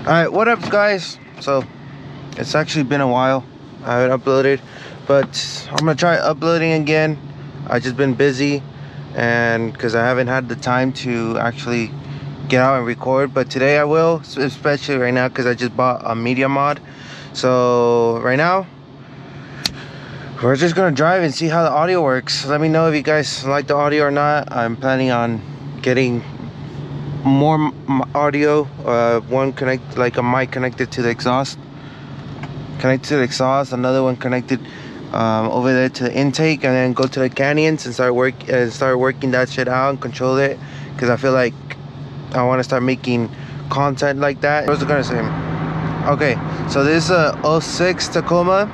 Alright, what up guys? So it's actually been a while. I haven't uploaded, but I'm gonna try uploading again. I just been busy and because I haven't had the time to actually get out and record, but today I will, especially right now because I just bought a media mod. So right now we're just gonna drive and see how the audio works. Let me know if you guys like the audio or not. I'm planning on getting more audio, one connect like a mic connected to the exhaust, another one connected over there to the intake, and then go to the canyons and start working that shit out and control it, because I feel like I want to start making content like that. What was I gonna say? Okay, so this is a 06 Tacoma.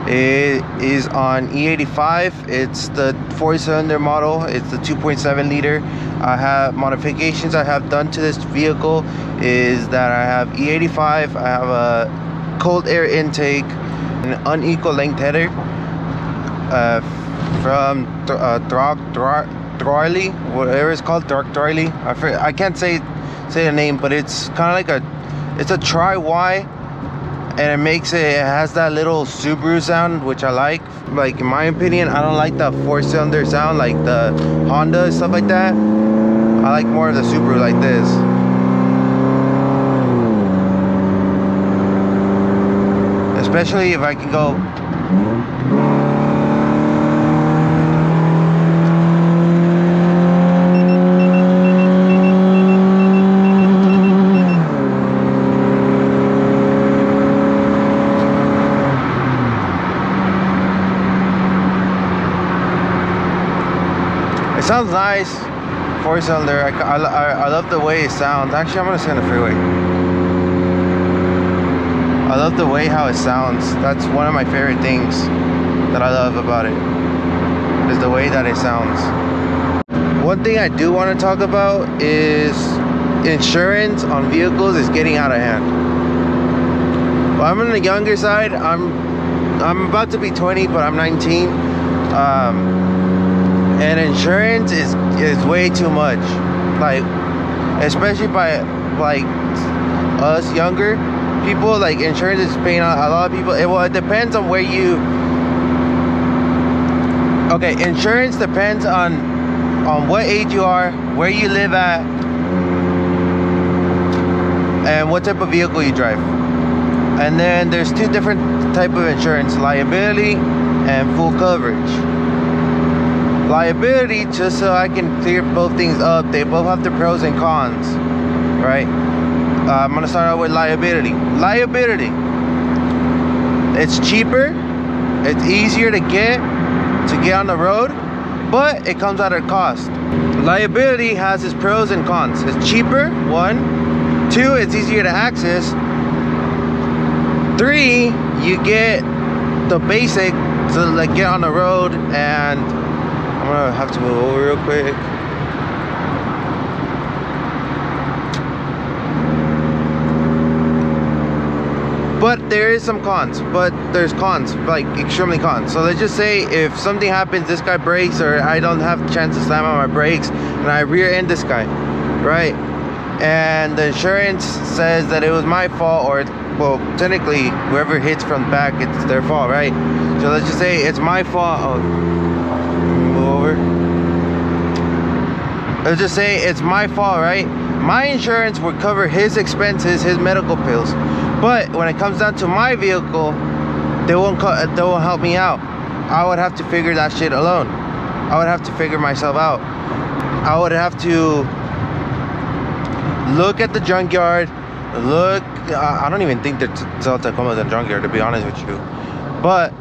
It is on E85. It's the 4-cylinder model. It's the 2.7 liter. I have modifications I have done to this vehicle is that I have E85. I have a cold air intake, an unequal length header from Throily, whatever it's called, Throily. I can't say the name, but it's kind of like it's a tri-Y. And it has that little Subaru sound, which I like. Like, in my opinion, I don't like the 4-cylinder sound like the Honda and stuff like that. I like more of the Subaru like this. Especially if I can go. It sounds nice, 4-cylinder. I love the way it sounds. Actually, I'm gonna stay on the freeway. I love the way how it sounds. That's one of my favorite things that I love about it, is the way that it sounds. One thing I do want to talk about is insurance on vehicles is getting out of hand. Well, I'm on the younger side. I'm about to be 20, but I'm 19. And insurance is way too much, like, especially by like us younger people. Like, insurance is paying a lot of people. It depends on where you. Okay, insurance depends on what age you are, where you live at, and what type of vehicle you drive. And then there's two different type of insurance: liability and full coverage. Liability, just so I can clear both things up, they both have their pros and cons, right? I'm gonna start out with liability. Liability, it's cheaper, it's easier to get on the road, but it comes at a cost. Liability has its pros and cons. It's cheaper, 1. 2, it's easier to access. 3, you get the basic to like get on the road. And I'm gonna have to move over real quick. But there is some cons, there's cons, like extremely cons. So let's just say if something happens, this guy brakes, or I don't have the chance to slam on my brakes, and I rear end this guy, right? And the insurance says that it was my fault, or well, technically whoever hits from the back, it's their fault, right? So let's just say it's my fault. Over. Let's just say it's my fault, right? My insurance would cover his expenses, his medical bills. But when it comes down to my vehicle, they won't help me out. I would have to figure that shit alone. I would have to figure myself out. I would have to look at the junkyard. I don't even think that sell Tacomas in the junkyard, to be honest with you. But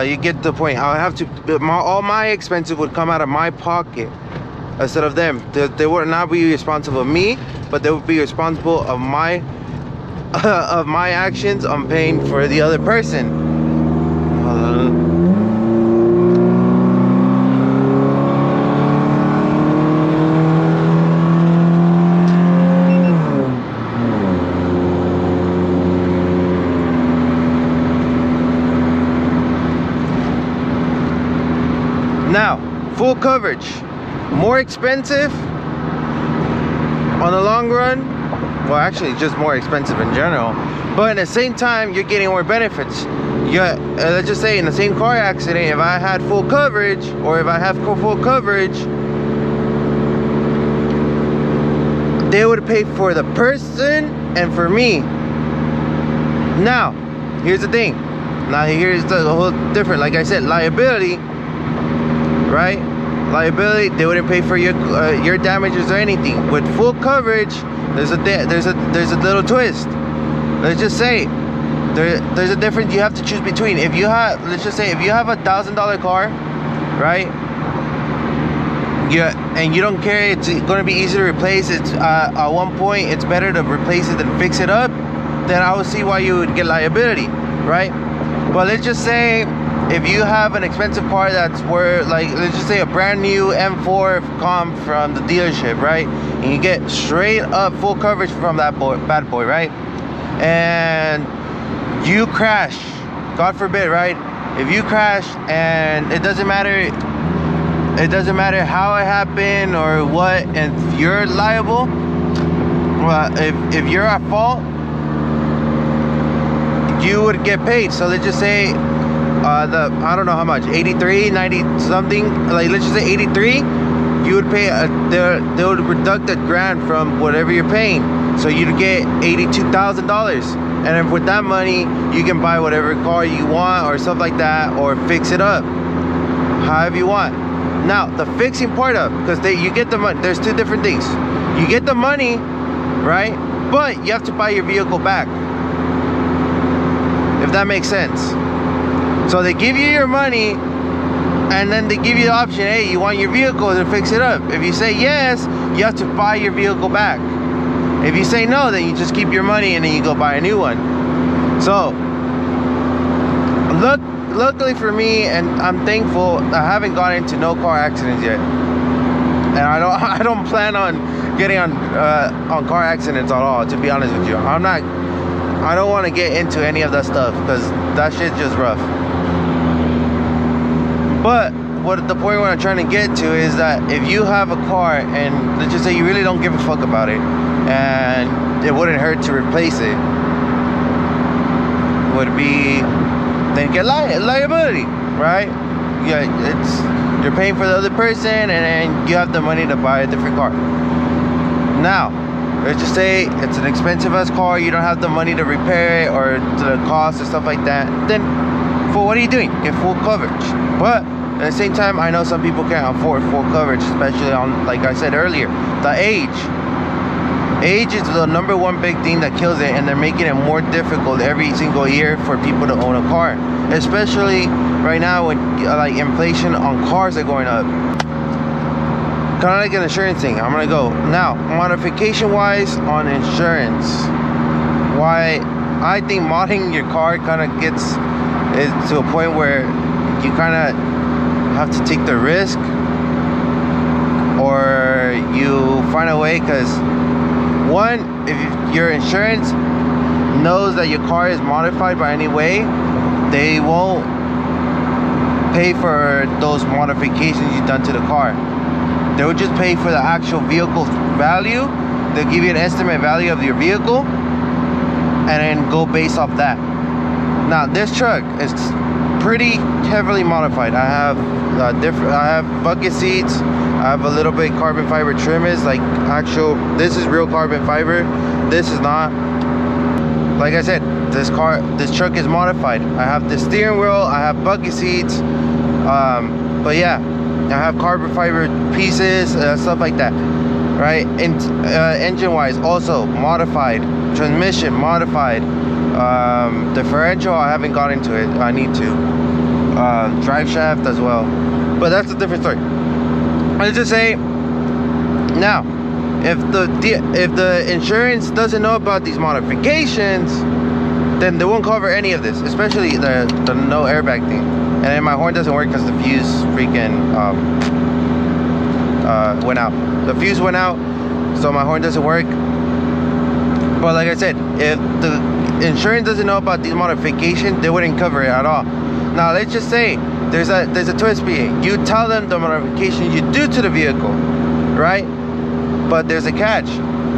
you get the point. I would have to. All my expenses would come out of my pocket instead of them. They would not be responsible of me, but they would be responsible of my of my actions on paying for the other person. Now, full coverage, more expensive on the long run, well, actually just more expensive in general, but at the same time you're getting more benefits. Let's just say in the same car accident, if I had full coverage, or if I have full coverage, they would pay for the person and for me. Now here's the thing, here's the whole different, like I said, liability, right? Liability, they wouldn't pay for your damages or anything. With full coverage, there's a little twist. Let's just say there's a difference you have to choose between. If you have, let's just say, if you have $1,000 car, right? Yeah, and you don't care it's going to be easy to replace. It's at one point it's better to replace it than fix it up. Then I would see why you would get liability, right? But let's just say if you have an expensive car that's worth, like, let's just say a brand new M4 comp from the dealership, right? And you get straight up full coverage from that bad boy, right? And you crash, God forbid, right? If you crash, and it doesn't matter how it happened or what, and you're liable, well, if you're at fault, you would get paid. So let's just say I don't know how much, 83, 90 something, like let's just say 83, you would pay they would deduct $1,000 from whatever you're paying, so you'd get $82,000. And then with that money you can buy whatever car you want or stuff like that, or fix it up however you want. Now the fixing part of, because you get the money, there's two different things. You get the money, right, but you have to buy your vehicle back, if that makes sense. So they give you your money, and then they give you the option, hey, you want your vehicle to fix it up? If you say yes, you have to buy your vehicle back. If you say no, then you just keep your money and then you go buy a new one. So luckily for me, and I'm thankful, I haven't gotten into no car accidents yet, and I don't plan on getting on car accidents at all, to be honest with you. I don't want to get into any of that stuff, because that shit's just rough. But what the point what I'm trying to get to is that if you have a car, and let's just say you really don't give a fuck about it, and it wouldn't hurt to replace it, would be, then get liability, right? Yeah, you're paying for the other person, and then you have the money to buy a different car. Now let's just say it's an expensive ass car, you don't have the money to repair it, or to the cost or stuff like that, then for what are you doing? Get full coverage. But at the same time, I know some people can't afford full coverage, especially on, like I said earlier, the age is the #1 big thing that kills it, and they're making it more difficult every single year for people to own a car, especially right now when like inflation on cars are going up. Kind of like an insurance thing. I'm gonna go now, modification wise on insurance, why I think modding your car kind of gets it to a point where you kind of have to take the risk, or you find a way, because one, if your insurance knows that your car is modified by any way, they won't pay for those modifications you've done to the car. They would just pay for the actual vehicle value. They'll give you an estimate value of your vehicle, and then go based off that. Now this truck is pretty heavily modified. I have I have bucket seats. I have a little bit carbon fiber trim. Is like actual. This is real carbon fiber. This is not. Like I said, this truck is modified. I have the steering wheel. I have bucket seats. But yeah, I have carbon fiber pieces, stuff like that, right? And engine wise, also modified. Transmission modified. Differential, I haven't got into it. I need to. Drive shaft as well, but that's a different story. Let's just say now, if the insurance doesn't know about these modifications, then they won't cover any of this, especially the no airbag thing. And then my horn doesn't work because the fuse freaking went out. The fuse went out, so my horn doesn't work. But like I said, if the insurance doesn't know about these modifications, they wouldn't cover it at all. Now let's just say there's a twist being. You tell them the modifications you do to the vehicle, right? But there's a catch.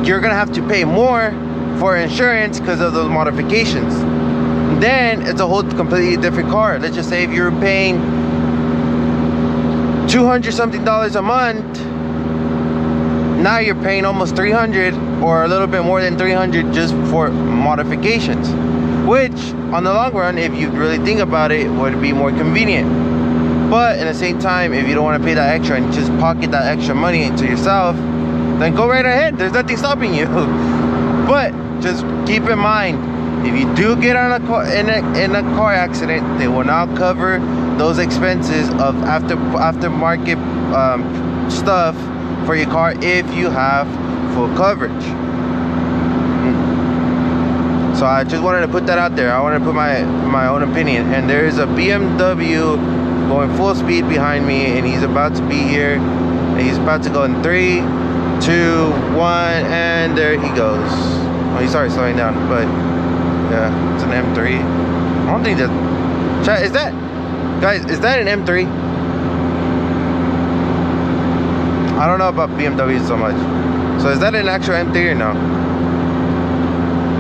you're gonna have to pay more for insurance because of those modifications. Then it's a whole completely different car. Let's just say if you're paying $200 something a month, now you're paying almost $300 or a little bit more than $300 just for modifications, which on the long run, if you really think about it, would be more convenient. But at the same time, if you don't want to pay that extra and just pocket that extra money into yourself, then go right ahead. There's nothing stopping you. But just keep in mind, if you do get on a car, in a car accident, they will not cover those expenses of aftermarket stuff for your car if you have full coverage. So I just wanted to put that out there. I wanted to put my own opinion. And there is a BMW going full speed behind me, and he's about to be here. And he's about to go in 3, 2, 1, and there he goes. Oh, he started slowing down, but yeah, it's an M3. I don't think that. Chat, is that, guys? Is that an M3? I don't know about BMWs so much. So is that an actual M3 or no?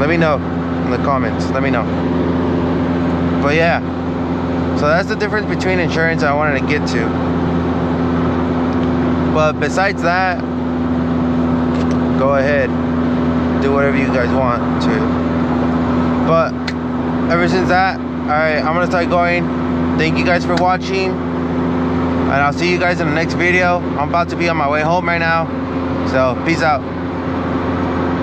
Let me know in the comments. Let me know. But yeah, so that's the difference between insurance I wanted to get to. But besides that, go ahead, do whatever you guys want to. But ever since that, alright, I'm gonna start going. Thank you guys for watching, and I'll see you guys in the next video. I'm about to be on my way home right now, so peace out.